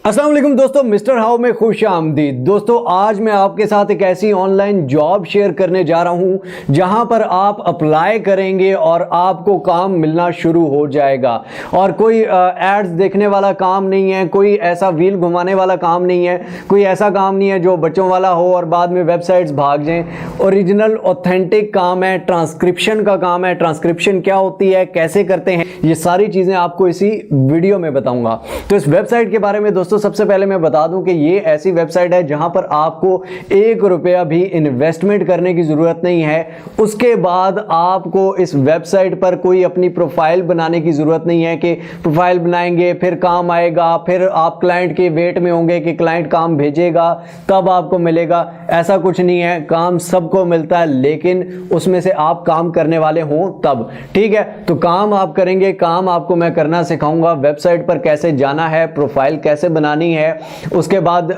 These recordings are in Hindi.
अस्सलाम वालेकुम दोस्तों, मिस्टर हाउ में खुश आमदीद। दोस्तों आज मैं आपके साथ एक ऐसी ऑनलाइन जॉब शेयर करने जा रहा हूं जहां पर आप अप्लाई करेंगे और आपको काम मिलना शुरू हो जाएगा। और कोई एड्स देखने वाला काम नहीं है, कोई ऐसा व्हील घुमाने वाला काम नहीं है, कोई ऐसा काम नहीं है जो बच्चों वाला हो और बाद में वेबसाइट्स भाग जाएं। ओरिजिनल ऑथेंटिक काम है, ट्रांसक्रिप्शन का काम है। ट्रांसक्रिप्शन क्या होती है, कैसे करते हैं, ये सारी चीजें आपको इसी वीडियो में बताऊंगा। तो इस वेबसाइट के बारे में दोस्तों सबसे पहले मैं बता दूं कि ये ऐसी वेबसाइट है जहां पर आपको 1 रुपया भी इन्वेस्टमेंट करने की जरूरत नहीं है। उसके बाद आपको इस वेबसाइट पर कोई अपनी प्रोफाइल बनाने की जरूरत नहीं है कि प्रोफाइल बनाएंगे फिर काम आएगा, फिर आप क्लाइंट के वेट में होंगे कि क्लाइंट काम भेजेगा तब आपको मिलेगा। ऐसा कुछ नहीं है, काम सबको मिलता है, लेकिन उसमें से आप काम करने वाले हों तब। ठीक है, तो काम आप करेंगे, काम आपको मैं करना सिखाऊंगा। वेबसाइट पर कैसे जाना है, प्रोफाइल कैसे बनानी है, उसके बाद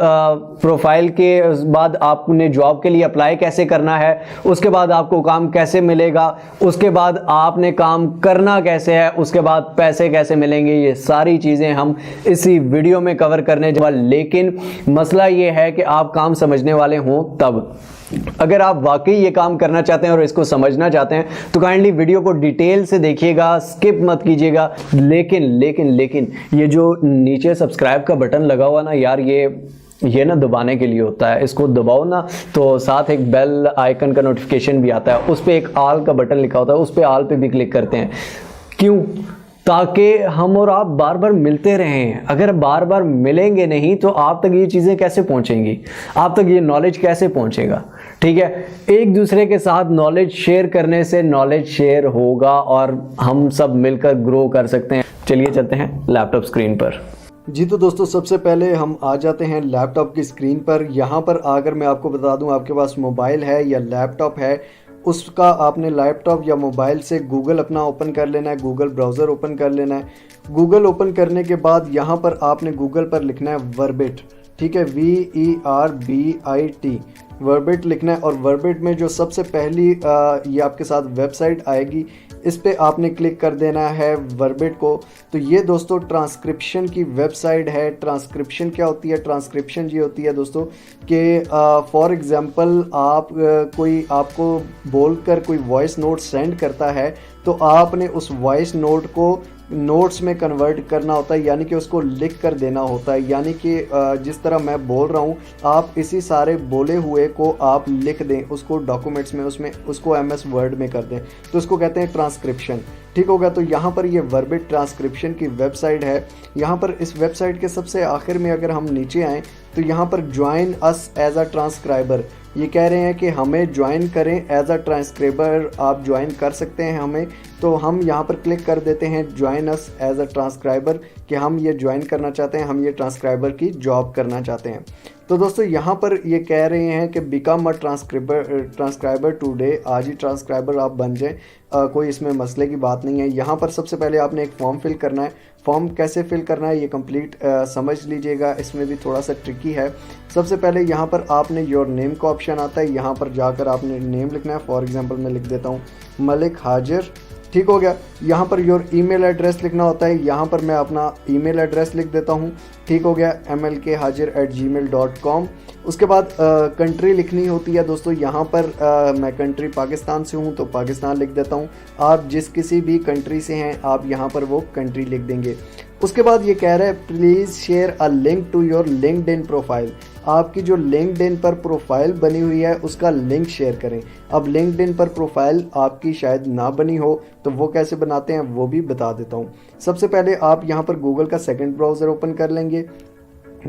प्रोफाइल के बाद आपने जॉब के लिए अप्लाई कैसे करना है, उसके बाद आपको काम कैसे मिलेगा, उसके बाद आपने काम करना कैसे है, उसके बाद पैसे कैसे मिलेंगे, ये सारी चीजें हम इसी वीडियो में कवर करने जा रहे हैं। लेकिन मसला ये है कि आप काम समझने वाले हों तब। अगर आप वाकई ये काम करना चाहते हैं और इसको समझना चाहते हैं तो काइंडली वीडियो को डिटेल से देखिएगा, स्किप मत कीजिएगा। लेकिन ये जो नीचे सब्सक्राइब का बटन लगा हुआ ना यार, ये ना दबाने के लिए होता है। इसको दबाओ ना तो साथ एक बेल आइकन का नोटिफिकेशन भी आता है, उस पर एक ऑल का बटन लिखा होता है, उस पर ऑल पे भी क्लिक करते हैं। क्यों? ताकि हम और आप बार बार मिलते रहें। अगर बार बार मिलेंगे नहीं तो आप तक ये चीज़ें कैसे पहुंचेंगी, आप तक ये नॉलेज कैसे पहुंचेगा। ठीक है, एक दूसरे के साथ नॉलेज शेयर करने से नॉलेज शेयर होगा और हम सब मिलकर ग्रो कर सकते हैं। चलिए चलते हैं लैपटॉप स्क्रीन पर। जी तो दोस्तों सबसे पहले हम आ जाते हैं लैपटॉप की स्क्रीन पर। यहाँ पर आकर मैं आपको बता दूँ, आपके पास मोबाइल है या लैपटॉप है, उसका आपने लैपटॉप या मोबाइल से गूगल अपना ओपन कर लेना है, गूगल ब्राउज़र ओपन कर लेना है। गूगल ओपन करने के बाद यहाँ पर आपने गूगल पर लिखना है वर्बिट। ठीक है, VERBIT वर्बिट लिखना है। और वर्बिट में जो सबसे पहली ये आपके साथ वेबसाइट आएगी, इस पे आपने क्लिक कर देना है वर्बिट को। तो ये दोस्तों ट्रांसक्रिप्शन की वेबसाइट है। ट्रांसक्रिप्शन क्या होती है? ट्रांसक्रिप्शन ये होती है दोस्तों कि फॉर एग्जांपल आप कोई आपको बोलकर कोई वॉइस नोट सेंड करता है तो आपने उस वॉइस नोट को नोट्स में कन्वर्ट करना होता है, यानी कि उसको लिख कर देना होता है। यानी कि जिस तरह मैं बोल रहा हूँ आप इसी सारे बोले हुए को आप लिख दें, उसको डॉक्यूमेंट्स में, उसमें उसको MS वर्ड में कर दें, तो उसको कहते हैं ट्रांसक्रिप्शन। ठीक हो गया। तो यहाँ पर ये वर्बिट ट्रांसक्रिप्शन की वेबसाइट है। यहाँ पर इस वेबसाइट के सबसे आखिर में अगर हम नीचे आएँ तो यहाँ पर join us as a transcriber, ये कह रहे हैं कि हमें ज्वाइन करें एज अ ट्रांसक्राइबर। आप ज्वाइन कर सकते हैं हमें, तो हम यहाँ पर क्लिक कर देते हैं join us as a transcriber कि हम ये ज्वाइन करना चाहते हैं, हम ये ट्रांसक्राइबर की जॉब करना चाहते हैं। तो दोस्तों यहाँ पर ये कह रहे हैं कि बिकम अ ट्रांसक्राइबर टुडे, आज ही ट्रांसक्राइबर आप बन जाएं। कोई इसमें मसले की बात नहीं है। यहाँ पर सबसे पहले आपने एक फॉर्म फिल करना है। फॉर्म कैसे फिल करना है ये कंप्लीट समझ लीजिएगा, इसमें भी थोड़ा सा ट्रिकी है। सबसे पहले यहाँ पर आपने योर नेम का ऑप्शन आता है, यहाँ पर जाकर आपने नेम लिखना है। फॉर एग्जांपल मैं लिख देता हूँ मलिक हाजिर। ठीक हो गया। यहाँ पर योर ईमेल एड्रेस लिखना होता है, यहाँ पर मैं अपना ईमेल एड्रेस लिख देता हूँ। ठीक हो गया, mlkhajir@gmail.com। उसके बाद कंट्री लिखनी होती है दोस्तों। यहाँ पर मैं कंट्री पाकिस्तान से हूँ तो पाकिस्तान लिख देता हूँ। आप जिस किसी भी कंट्री से हैं आप यहाँ पर वो कंट्री लिख देंगे। उसके बाद ये कह रहा है please share a link to your LinkedIn profile. आपकी जो लिंक्डइन पर प्रोफाइल बनी हुई है उसका लिंक शेयर करें। अब लिंक्डइन पर प्रोफाइल आपकी शायद ना बनी हो तो वो कैसे बनाते हैं वो भी बता देता हूँ। सबसे पहले आप यहाँ पर गूगल का सेकंड ब्राउज़र ओपन कर लेंगे,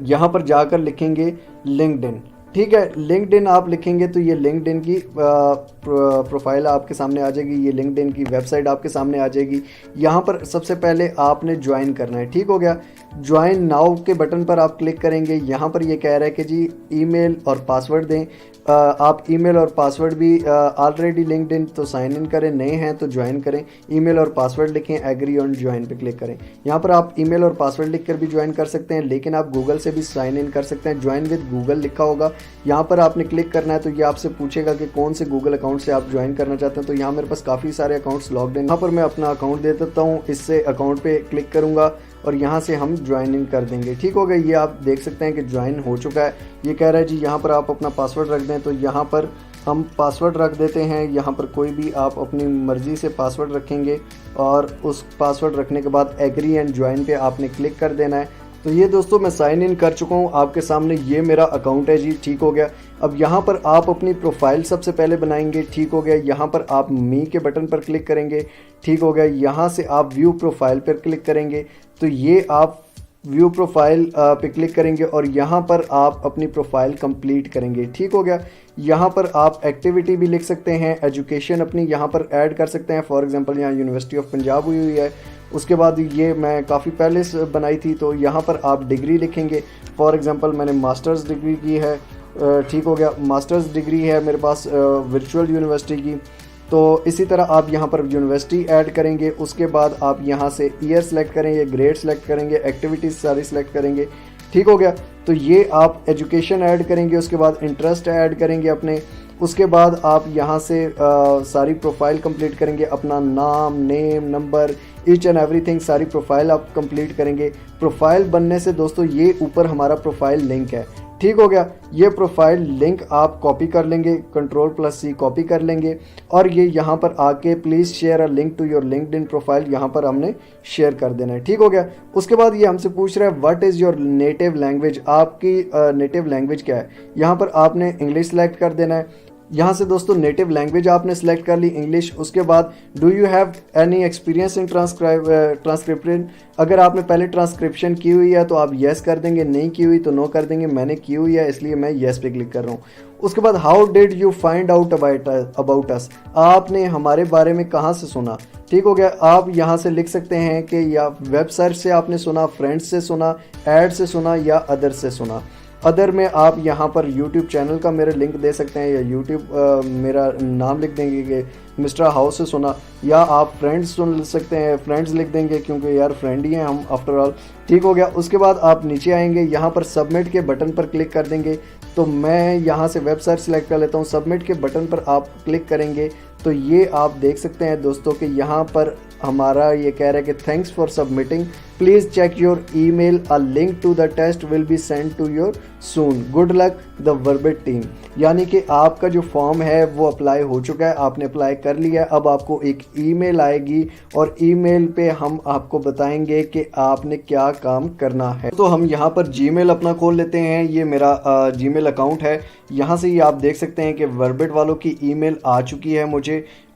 यहाँ पर जाकर लिखेंगे लिंक्डइन। ठीक है, लिंक्डइन आप लिखेंगे तो ये लिंक्डइन की प्रोफाइल आपके सामने आ जाएगी, ये लिंक्डइन की वेबसाइट आपके सामने आ जाएगी। यहाँ पर सबसे पहले आपने ज्वाइन करना है। ठीक हो गया, ज्वाइन नाउ के बटन पर आप क्लिक करेंगे। यहाँ पर ये कह रहा है कि जी ईमेल और पासवर्ड दें। आप ईमेल और पासवर्ड भी ऑलरेडी लिंक्डइन तो साइन इन करें, नए हैं तो ज्वाइन करें। ईमेल और पासवर्ड लिखें, एग्री ऑन ज्वाइन पे क्लिक करें। यहाँ पर आप ईमेल और पासवर्ड लिखकर भी ज्वाइन कर सकते हैं, लेकिन आप गूगल से भी साइन इन कर सकते हैं। ज्वाइन विद गूगल लिखा होगा, यहाँ पर आपने क्लिक करना है। तो ये आपसे पूछेगा कि कौन से गूगल अकाउंट अकाउंट से आप ज्वाइन करना चाहते हैं तो यहाँ मेरे पास काफ़ी सारे अकाउंट्स लॉग्ड हैं। यहाँ पर मैं अपना अकाउंट दे देता हूँ, इससे अकाउंट पे क्लिक करूँगा और यहाँ से हम ज्वाइन इन कर देंगे। ठीक हो गया, ये आप देख सकते हैं कि ज्वाइन हो चुका है। ये कह रहा है जी यहाँ पर आप अपना पासवर्ड रख दें, तो यहाँ पर हम पासवर्ड रख देते हैं। यहाँ पर कोई भी आप अपनी मर्ज़ी से पासवर्ड रखेंगे और उस पासवर्ड रखने के बाद एग्री एंड ज्वाइन पे आपने क्लिक कर देना है। तो ये दोस्तों मैं साइन इन कर चुका हूँ आपके सामने, ये मेरा अकाउंट है जी। ठीक हो गया, अब यहाँ पर आप अपनी प्रोफाइल सबसे पहले बनाएंगे। ठीक हो गया, यहाँ पर आप मी के बटन पर क्लिक करेंगे। ठीक हो गया, यहाँ से आप व्यू प्रोफाइल पर क्लिक करेंगे, तो ये आप व्यू प्रोफाइल पे क्लिक करेंगे और यहाँ पर आप अपनी प्रोफाइल कंप्लीट करेंगे। ठीक हो गया, यहाँ पर आप एक्टिविटी भी लिख सकते हैं, एजुकेशन अपनी यहाँ पर ऐड कर सकते हैं। फॉर एग्जांपल यहाँ यूनिवर्सिटी ऑफ पंजाब हुई है, उसके बाद ये मैं काफ़ी पहले से बनाई थी, तो यहाँ पर आप डिग्री लिखेंगे। फॉर एग्जांपल मैंने मास्टर्स डिग्री की है। ठीक हो गया, मास्टर्स डिग्री है मेरे पास वर्चुअल यूनिवर्सिटी की। तो इसी तरह आप यहाँ पर यूनिवर्सिटी ऐड करेंगे। उसके बाद आप यहाँ से ईयर सेलेक्ट करेंगे, ग्रेड सेलेक्ट करेंगे, एक्टिविटीज़ सारी सेलेक्ट करेंगे। ठीक हो गया, तो ये आप एजुकेशन ऐड करेंगे, उसके बाद इंटरेस्ट ऐड करेंगे अपने। उसके बाद आप यहाँ से सारी प्रोफाइल कंप्लीट करेंगे, अपना नाम, name, number, each and everything, सारी प्रोफाइल आप कंप्लीट करेंगे। प्रोफाइल बनने से दोस्तों ये ऊपर हमारा प्रोफाइल लिंक है। ठीक हो गया, ये प्रोफाइल लिंक आप कॉपी कर लेंगे, Ctrl+C कॉपी कर लेंगे और ये यहाँ पर आके please share a link to your LinkedIn profile, यहाँ पर हमने शेयर कर देना है। ठीक हो गया, उसके बाद ये हमसे पूछ रहा है what is your native language, आपकी नेटिव लैंग्वेज क्या है। यहाँ पर आपने इंग्लिश सेलेक्ट कर देना है। यहाँ से दोस्तों नेटिव लैंग्वेज आपने सेलेक्ट कर ली इंग्लिश। उसके बाद do you have any experience in transcription, अगर आपने पहले ट्रांसक्रिप्शन की हुई है तो आप येस कर देंगे, नहीं की हुई तो नो कर देंगे। मैंने की हुई है इसलिए मैं येस पे क्लिक कर रहा हूँ। उसके बाद how did you find out about us, आपने हमारे बारे में कहाँ से सुना। ठीक हो गया, आप यहाँ से लिख सकते हैं कि या वेबसाइट से आपने सुना, फ्रेंड्स से सुना, ऐड से सुना या अदर से सुना। अदर में आप यहाँ पर YouTube चैनल का मेरे लिंक दे सकते हैं या YouTube मेरा नाम लिख देंगे कि मिस्टर हाउस से सुना, या आप फ्रेंड्स सुन सकते हैं, फ्रेंड्स लिख देंगे क्योंकि यार फ्रेंड ही हैं हम आफ्टर ऑल। ठीक हो गया, उसके बाद आप नीचे आएंगे, यहाँ पर सबमिट के बटन पर क्लिक कर देंगे। तो मैं यहाँ से वेबसाइट सेलेक्ट कर लेता हूँ, सबमिट के बटन पर आप क्लिक करेंगे तो ये आप देख सकते हैं दोस्तों कि यहाँ पर हमारा ये कह रहा है कि thanks for submitting, please check your email, a link to the test will be send to your soon, good luck the Verbit team. यानी कि आपका जो फॉर्म है वो अप्लाई हो चुका है, आपने अप्लाई कर लिया है। अब आपको एक ईमेल आएगी और ईमेल पे हम आपको बताएंगे कि आपने क्या काम करना है। तो हम यहाँ पर जीमेल अपना खोल लेते हैं, ये मेरा जीमेल अकाउंट है। यहाँ से ये आप देख सकते हैं कि वर्बिट वालों की ईमेल आ चुकी है, मुझे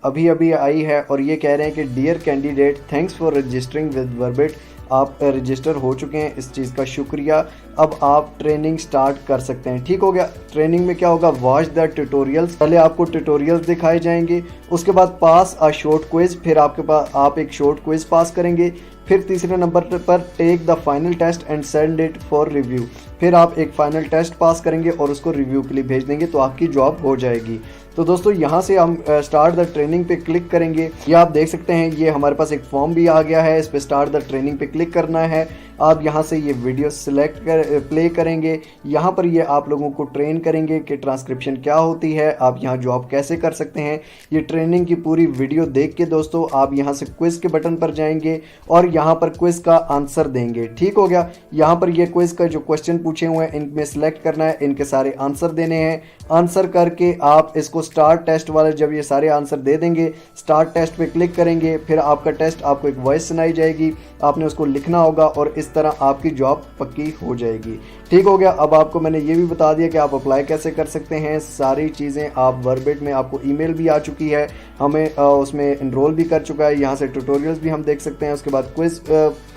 अभी अभी आई है और ये कह रहे हैं कि dear candidate thanks for registering with Verbit, आप रजिस्टर हो चुके हैं, इस चीज़ का शुक्रिया। अब आप ट्रेनिंग स्टार्ट कर सकते हैं। ठीक हो गया, ट्रेनिंग में क्या होगा, वॉच द ट्यूटोरियल्स, पहले आपको ट्यूटोरियल्स दिखाए जाएंगे। उसके बाद पास अ शॉर्ट क्विज, फिर आपके पास आप एक शॉर्ट क्विज पास करेंगे। फिर तीसरे नंबर पर take the final test and send it for review, फिर आप एक फाइनल टेस्ट पास करेंगे और उसको रिव्यू के लिए भेज देंगे तो आपकी जॉब हो जाएगी। तो दोस्तों यहाँ से हम स्टार्ट द ट्रेनिंग पे क्लिक करेंगे। ये आप देख सकते हैं ये हमारे पास एक फॉर्म भी आ गया है, इस पे स्टार्ट द ट्रेनिंग पे क्लिक करना है। आप यहाँ से ये वीडियो सिलेक्ट कर प्ले करेंगे, यहाँ पर ये आप लोगों को ट्रेन करेंगे कि ट्रांसक्रिप्शन क्या होती है, आप यहाँ जॉब कैसे कर सकते हैं। ये ट्रेनिंग की पूरी वीडियो देख के दोस्तों आप यहाँ से क्विज के बटन पर जाएंगे और यहाँ पर क्विज का आंसर देंगे। ठीक हो गया, यहाँ पर ये क्विज का जो क्वेश्चन पूछे हुए हैं इनमें सेलेक्ट करना है, इनके सारे आंसर देने हैं। आंसर करके आप इसको स्टार्ट टेस्ट वाले जब ये सारे आंसर दे देंगे, स्टार्ट टेस्ट पे क्लिक करेंगे, फिर आपका टेस्ट आपको एक वॉइस सुनाई जाएगी, आपने उसको लिखना होगा और इस तरह आपकी जॉब पक्की हो जाएगी। ठीक हो गया, अब आपको मैंने ये भी बता दिया कि आप अप्लाई कैसे कर सकते हैं। सारी चीज़ें आप वर्बिट में, आपको ईमेल भी आ चुकी है, हमें उसमें एनरोल भी कर चुका है, यहाँ से ट्यूटोरियल्स भी हम देख सकते हैं। उसके बाद क्विज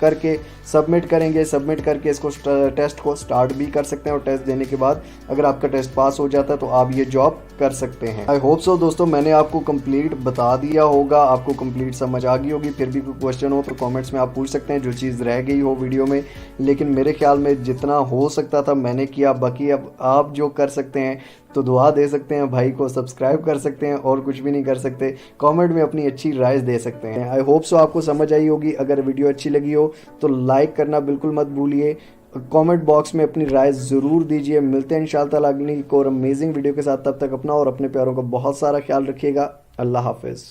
करके सबमिट करेंगे, सबमिट करके इसको टेस्ट को स्टार्ट भी कर सकते हैं और टेस्ट देने के बाद अगर आपका टेस्ट पास हो जाता है तो आप ये जॉब कर सकते हैं। आई होप सो दोस्तों मैंने आपको कंप्लीट बता दिया होगा, आपको कंप्लीट समझ आ गई होगी। फिर भी कोई क्वेश्चन हो तो कमेंट्स में आप पूछ सकते हैं, जो चीज़ रह गई हो वीडियो में। लेकिन मेरे ख्याल में जितना हो सकता था मैंने किया, बाकी अब आप जो कर सकते हैं तो दुआ दे सकते हैं, भाई को सब्सक्राइब कर सकते हैं और कुछ भी नहीं कर सकते। कमेंट में अपनी अच्छी राय दे सकते हैं। आई होप सो आपको समझ आई होगी। अगर वीडियो अच्छी लगी हो तो लाइक करना बिल्कुल मत भूलिए। कमेंट बॉक्स में अपनी राय ज़रूर दीजिए। मिलते हैं इंशाअल्लाह ताला अगली एक और अमेजिंग वीडियो के साथ। तब तक अपना और अपने प्यारों का बहुत सारा ख्याल रखिएगा। अल्लाह हाफिज़।